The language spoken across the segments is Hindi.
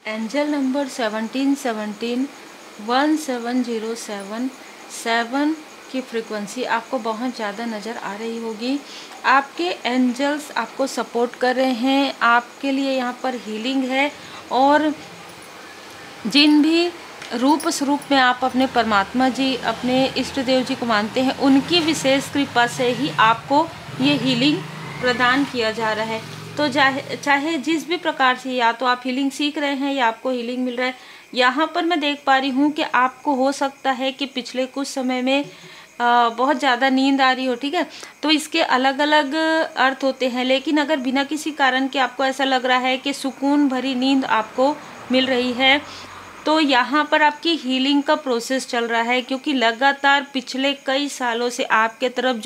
एंजल नंबर 1717 1707 7 की फ्रीक्वेंसी आपको बहुत ज़्यादा नज़र आ रही होगी। आपके एंजल्स आपको सपोर्ट कर रहे हैं, आपके लिए यहाँ पर हीलिंग है। और जिन भी रूप स्वरूप में आप अपने परमात्मा जी, अपने इष्ट देव जी को मानते हैं, उनकी विशेष कृपा से ही आपको ये हीलिंग प्रदान किया जा रहा है। तो चाहे जिस भी प्रकार से, या तो आप हीलिंग सीख रहे हैं या आपको हीलिंग मिल रहा है, यहाँ पर मैं देख पा रही हूँ कि आपको हो सकता है कि पिछले कुछ समय में बहुत ज़्यादा नींद आ रही हो, ठीक है। तो इसके अलग अलग अर्थ होते हैं, लेकिन अगर बिना किसी कारण के आपको ऐसा लग रहा है कि सुकून भरी नींद आपको मिल रही है, तो यहाँ पर आपकी हीलिंग का प्रोसेस चल रहा है। क्योंकि लगातार पिछले कई सालों से आपके तरफ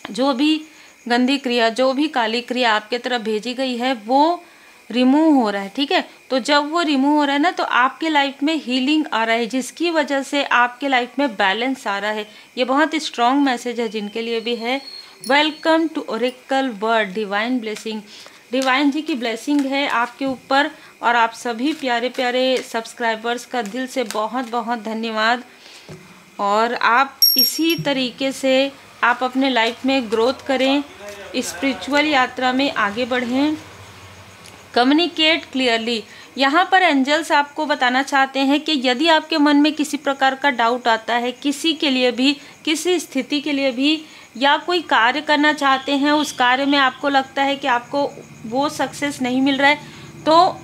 जो भी गंदी क्रिया, जो भी काली क्रिया आपके तरफ भेजी गई है, वो रिमूव हो रहा है, ठीक है। तो जब वो रिमूव हो रहा है ना, तो आपके लाइफ में हीलिंग आ रहा है, जिसकी वजह से आपके लाइफ में बैलेंस आ रहा है। ये बहुत स्ट्रॉन्ग मैसेज है जिनके लिए भी है। Welcome to Oracle word divine blessing. Divine ji की ब्लेसिंग है आपके ऊपर, और आप सभी प्यारे प्यारे सब्सक्राइबर्स का दिल से बहुत बहुत धन्यवाद। और आप इसी तरीके से आप अपने लाइफ में ग्रोथ करें, स्पिरिचुअल यात्रा में आगे बढ़ें। Communicate clearly. यहाँ पर एंजल्स आपको बताना चाहते हैं कि यदि आपके मन में किसी प्रकार का डाउट आता है, किसी के लिए भी, किसी स्थिति के लिए भी, या कोई कार्य करना चाहते हैं, उस कार्य में आपको लगता है कि आपको वो सक्सेस नहीं मिल रहा है, तो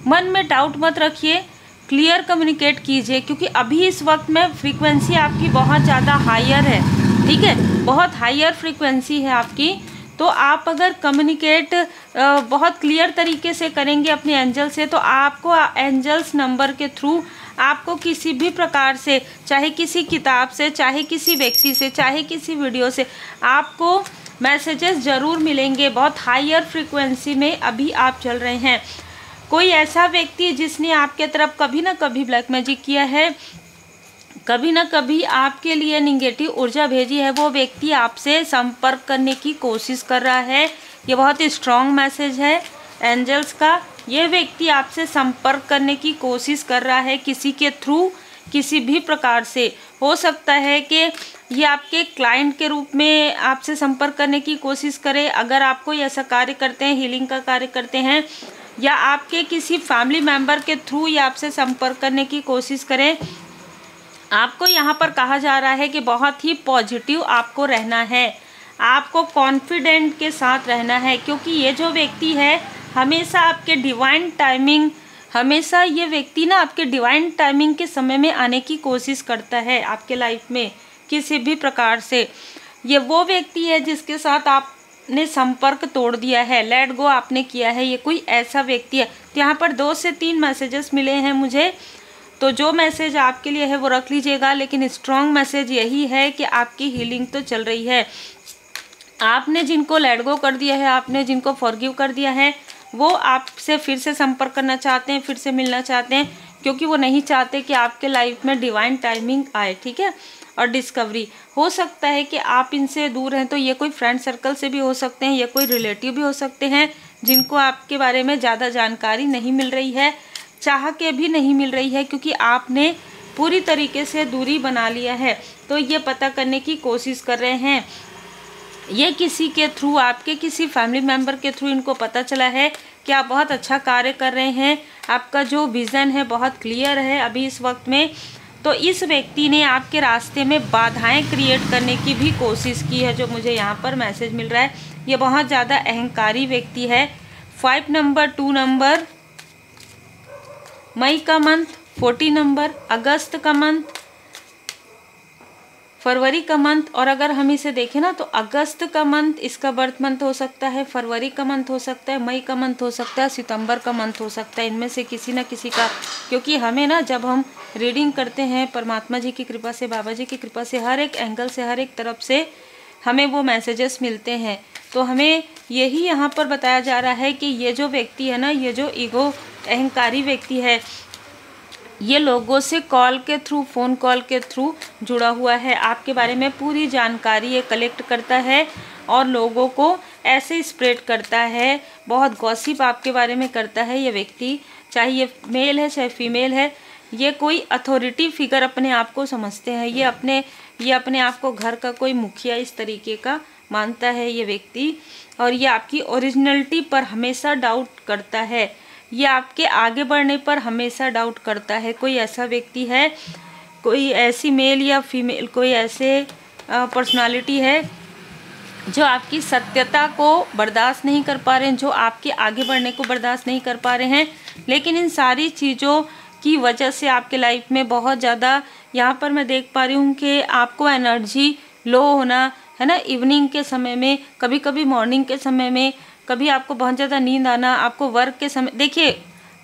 मन में डाउट मत रखिए, क्लियर कम्युनिकेट कीजिए। क्योंकि अभी इस वक्त में फ्रीक्वेंसी आपकी बहुत ज़्यादा हायर है, ठीक है, बहुत हायर फ्रीक्वेंसी है आपकी। तो आप अगर कम्युनिकेट बहुत क्लियर तरीके से करेंगे अपने एंजल से, तो आपको एंजल्स नंबर के थ्रू आपको किसी भी प्रकार से, चाहे किसी किताब से, चाहे किसी व्यक्ति से, चाहे किसी वीडियो से, आपको मैसेजेस ज़रूर मिलेंगे। बहुत हायर फ्रीक्वेंसी में अभी आप चल रहे हैं। कोई ऐसा व्यक्ति जिसने आपके तरफ कभी ना कभी ब्लैक मैजिक किया है, कभी ना कभी आपके लिए निगेटिव ऊर्जा भेजी है, वो व्यक्ति आपसे संपर्क करने की कोशिश कर रहा है। ये बहुत स्ट्रॉन्ग मैसेज है एंजल्स का। ये व्यक्ति आपसे संपर्क करने की कोशिश कर रहा है किसी के थ्रू, किसी भी प्रकार से। हो सकता है कि ये आपके क्लाइंट के रूप में आपसे संपर्क करने की कोशिश करे, अगर आप कोई ऐसा कार्य करते हैं, हीलिंग का कार्य करते हैं, या आपके किसी फैमिली मेम्बर के थ्रू ये आपसे संपर्क करने की कोशिश करें। आपको यहाँ पर कहा जा रहा है कि बहुत ही पॉजिटिव आपको रहना है, आपको कॉन्फिडेंट के साथ रहना है। क्योंकि ये जो व्यक्ति है हमेशा आपके डिवाइन टाइमिंग, हमेशा ये व्यक्ति ना आपके डिवाइन टाइमिंग के समय में आने की कोशिश करता है आपके लाइफ में किसी भी प्रकार से। ये वो व्यक्ति है जिसके साथ आपने संपर्क तोड़ दिया है, लेट गो आपने किया है, ये कोई ऐसा व्यक्ति है। तो यहाँ पर 2 से 3 मैसेजेस मिले हैं मुझे, तो जो मैसेज आपके लिए है वो रख लीजिएगा। लेकिन स्ट्रॉन्ग मैसेज यही है कि आपकी हीलिंग तो चल रही है। आपने जिनको लेट गो कर दिया है, आपने जिनको फॉरगिव कर दिया है, वो आपसे फिर से संपर्क करना चाहते हैं, फिर से मिलना चाहते हैं, क्योंकि वो नहीं चाहते कि आपके लाइफ में डिवाइन टाइमिंग आए, ठीक है, और डिस्कवरी। हो सकता है कि आप इनसे दूर हैं, तो ये कोई फ्रेंड सर्कल से भी हो सकते हैं, ये कोई रिलेटिव भी हो सकते हैं जिनको आपके बारे में ज़्यादा जानकारी नहीं मिल रही है, चाह के भी नहीं मिल रही है, क्योंकि आपने पूरी तरीके से दूरी बना लिया है। तो ये पता करने की कोशिश कर रहे हैं, ये किसी के थ्रू, आपके किसी फैमिली मेम्बर के थ्रू इनको पता चला है कि आप बहुत अच्छा कार्य कर रहे हैं, आपका जो विज़न है बहुत क्लियर है अभी इस वक्त में। तो इस व्यक्ति ने आपके रास्ते में बाधाएं क्रिएट करने की भी कोशिश की है, जो मुझे यहाँ पर मैसेज मिल रहा है। ये बहुत ज़्यादा अहंकारी व्यक्ति है। 5 नंबर, 2 नंबर, मई का मंथ, 40 नंबर, अगस्त का मंथ, फरवरी का मंथ। और अगर हम इसे देखें ना, तो अगस्त का मंथ इसका बर्थ मंथ हो सकता है, फरवरी का मंथ हो सकता है, मई का मंथ हो सकता है, सितंबर का मंथ हो सकता है, इनमें से किसी ना किसी का। क्योंकि हमें ना, जब हम रीडिंग करते हैं परमात्मा जी की कृपा से, बाबा जी की कृपा से, हर एक एंगल से, हर एक तरफ से हमें वो मैसेजेस मिलते हैं। तो हमें यही यहाँ पर बताया जा रहा है कि ये जो व्यक्ति है ना, ये जो ईगो अहंकारी व्यक्ति है, ये लोगों से कॉल के थ्रू, फ़ोन कॉल के थ्रू जुड़ा हुआ है। आपके बारे में पूरी जानकारी ये कलेक्ट करता है और लोगों को ऐसे स्प्रेड करता है, बहुत गॉसिप आपके बारे में करता है ये व्यक्ति। चाहे ये मेल है चाहे फीमेल है, ये कोई अथॉरिटी फिगर अपने आप को समझते हैं। ये अपने आप को घर का कोई मुखिया इस तरीके का मानता है ये व्यक्ति, और ये आपकी ओरिजिनलिटी पर हमेशा डाउट करता है, ये आपके आगे बढ़ने पर हमेशा डाउट करता है। कोई ऐसा व्यक्ति है, कोई ऐसी मेल या फीमेल, कोई ऐसे पर्सनालिटी है जो आपकी सत्यता को बर्दाश्त नहीं कर पा रहे हैं, जो आपके आगे बढ़ने को बर्दाश्त नहीं कर पा रहे हैं। लेकिन इन सारी चीज़ों की वजह से आपके लाइफ में बहुत ज़्यादा, यहाँ पर मैं देख पा रही हूँ कि आपको एनर्जी लो होना है ना, इवनिंग के समय में, कभी कभी मॉर्निंग के समय में, कभी आपको बहुत ज़्यादा नींद आना, आपको वर्क के समय। देखिए,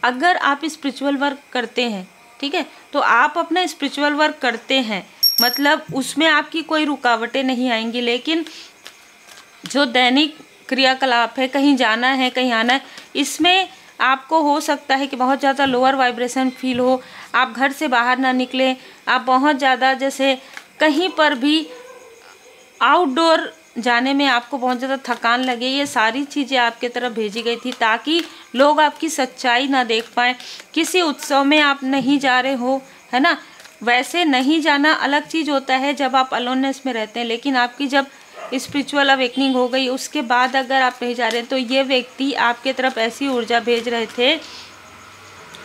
अगर आप स्पिरिचुअल वर्क करते हैं, ठीक है, तो आप अपना स्पिरिचुअल वर्क करते हैं, मतलब उसमें आपकी कोई रुकावटें नहीं आएंगी। लेकिन जो दैनिक क्रियाकलाप है, कहीं जाना है कहीं आना है, इसमें आपको हो सकता है कि बहुत ज़्यादा लोअर वाइब्रेशन फील हो, आप घर से बाहर ना निकलें, आप बहुत ज़्यादा जैसे कहीं पर भी आउटडोर जाने में आपको बहुत ज़्यादा थकान लगे। ये सारी चीज़ें आपके तरफ भेजी गई थी ताकि लोग आपकी सच्चाई ना देख पाएँ। किसी उत्सव में आप नहीं जा रहे हो, है ना, वैसे नहीं जाना अलग चीज़ होता है जब आप अलोननेस में रहते हैं, लेकिन आपकी जब स्पिरिचुअल अवेकनिंग हो गई उसके बाद अगर आप नहीं जा रहे हैं, तो ये व्यक्ति आपके तरफ ऐसी ऊर्जा भेज रहे थे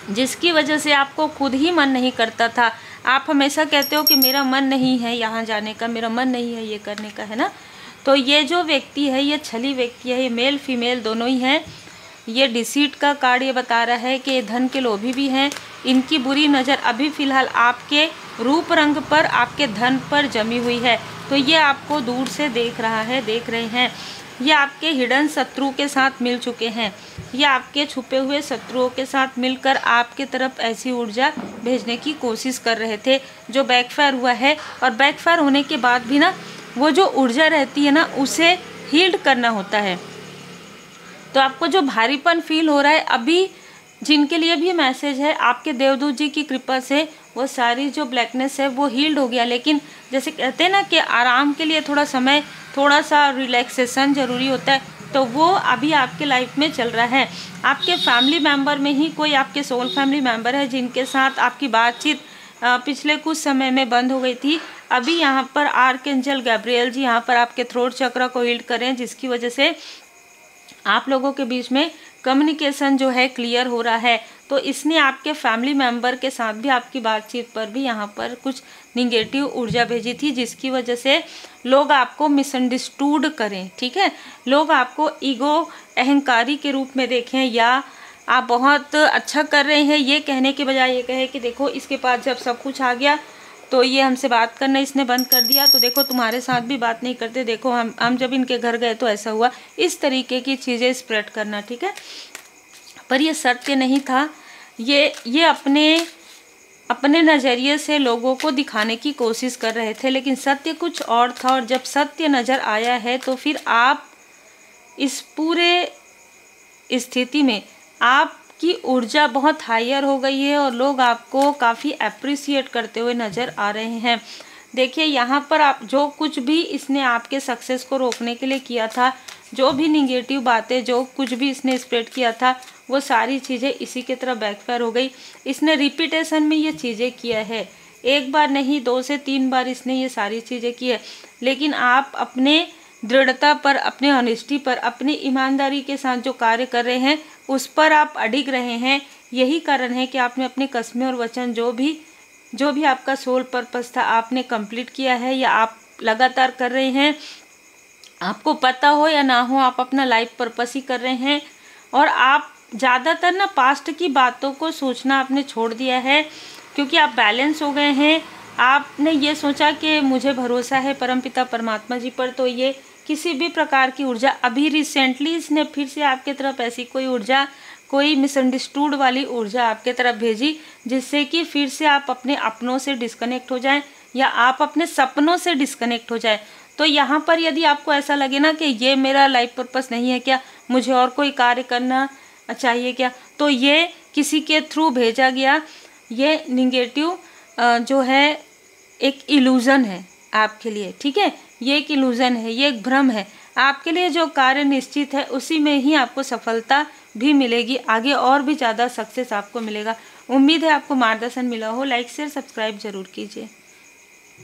जिसकी वजह से आपको खुद ही मन नहीं करता था। आप हमेशा कहते हो कि मेरा मन नहीं है यहाँ जाने का, मेरा मन नहीं है ये करने का, है ना। तो ये जो व्यक्ति है ये छली व्यक्ति है, ये मेल फीमेल दोनों ही हैं। ये डिसीट का कार्ड ये बता रहा है कि धन के लोभी भी हैं। इनकी बुरी नज़र अभी फ़िलहाल आपके रूप रंग पर, आपके धन पर जमी हुई है। तो ये आपको दूर से देख रहा है, देख रहे हैं। ये आपके हिडन शत्रु के साथ मिल चुके हैं, ये आपके छुपे हुए शत्रुओं के साथ मिलकर आपके तरफ ऐसी ऊर्जा भेजने की कोशिश कर रहे थे जो बैकफायर हुआ है। और बैकफायर होने के बाद भी ना, वो जो ऊर्जा रहती है ना, उसे हील्ड करना होता है। तो आपको जो भारीपन फील हो रहा है अभी, जिनके लिए भी मैसेज है, आपके देवदूत जी की कृपा से वो सारी जो ब्लैकनेस है वो हील्ड हो गया। लेकिन जैसे कहते हैं ना कि आराम के लिए थोड़ा समय, थोड़ा सा रिलैक्सेशन ज़रूरी होता है, तो वो अभी आपके लाइफ में चल रहा है। आपके फैमिली मेम्बर में ही कोई आपके सोल फैमिली मेम्बर है जिनके साथ आपकी बातचीत पिछले कुछ समय में बंद हो गई थी। अभी यहाँ पर आर्कएंजल गैब्रियल जी यहाँ पर आपके थ्रोट चक्र को हील्ड करें, जिसकी वजह से आप लोगों के बीच में कम्युनिकेशन जो है क्लियर हो रहा है। तो इसने आपके फैमिली मेंबर के साथ भी आपकी बातचीत पर भी यहाँ पर कुछ निगेटिव ऊर्जा भेजी थी, जिसकी वजह से लोग आपको मिसअंडरस्टूड करें, ठीक है, लोग आपको ईगो, अहंकारी के रूप में देखें, या आप बहुत अच्छा कर रहे हैं ये कहने के बजाय ये कहे कि देखो इसके पास जब सब कुछ आ गया तो ये हमसे बात करना इसने बंद कर दिया, तो देखो तुम्हारे साथ भी बात नहीं करते, देखो हम जब इनके घर गए तो ऐसा हुआ। इस तरीके की चीज़ें स्प्रेड करना, ठीक है। पर ये सत्य नहीं था, ये अपने नज़रिए से लोगों को दिखाने की कोशिश कर रहे थे, लेकिन सत्य कुछ और था। और जब सत्य नज़र आया है तो फिर आप इस पूरे स्थिति में आपकी ऊर्जा बहुत हायर हो गई है और लोग आपको काफ़ी अप्रिसिएट करते हुए नज़र आ रहे हैं। देखिए, यहाँ पर आप जो कुछ भी इसने आपके सक्सेस को रोकने के लिए किया था, जो भी निगेटिव बातें, जो कुछ भी इसने स्प्रेड किया था, वो सारी चीज़ें इसी की तरफ बैकफायर हो गई। इसने रिपीटेशन में ये चीज़ें किया है, एक बार नहीं 2 से 3 बार इसने ये सारी चीज़ें की है। लेकिन आप अपने दृढ़ता पर, अपने ऑनेस्टी पर, अपनी ईमानदारी के साथ जो कार्य कर रहे हैं उस पर आप अडिग रहे हैं। यही कारण है कि आपने अपने कस्में और वचन जो भी आपका सोल पर्पस था आपने कंप्लीट किया है, या आप लगातार कर रहे हैं। आपको पता हो या ना हो, आप अपना लाइफ पर्पस ही कर रहे हैं। और आप ज़्यादातर ना पास्ट की बातों को सोचना आपने छोड़ दिया है, क्योंकि आप बैलेंस हो गए हैं। आपने ये सोचा कि मुझे भरोसा है परमपिता परमात्मा जी पर, तो ये किसी भी प्रकार की ऊर्जा, अभी रिसेंटली इसने फिर से आपके तरफ ऐसी कोई ऊर्जा, कोई मिसअंडरस्टूड वाली ऊर्जा आपके तरफ भेजी, जिससे कि फिर से आप अपने अपनों से डिस्कनेक्ट हो जाएं, या आप अपने सपनों से डिस्कनेक्ट हो जाएं। तो यहाँ पर यदि आपको ऐसा लगे ना कि ये मेरा लाइफ पर्पस नहीं है क्या, मुझे और कोई कार्य करना चाहिए क्या, तो ये किसी के थ्रू भेजा गया ये निगेटिव जो है एक इल्यूज़न है आपके लिए, ठीक है। ये एक इल्यूज़न है, ये एक भ्रम है। आपके लिए जो कार्य निश्चित है उसी में ही आपको सफलता भी मिलेगी, आगे और भी ज़्यादा सक्सेस आपको मिलेगा। उम्मीद है आपको मार्गदर्शन मिला हो। लाइक शेयर सब्सक्राइब जरूर कीजिए।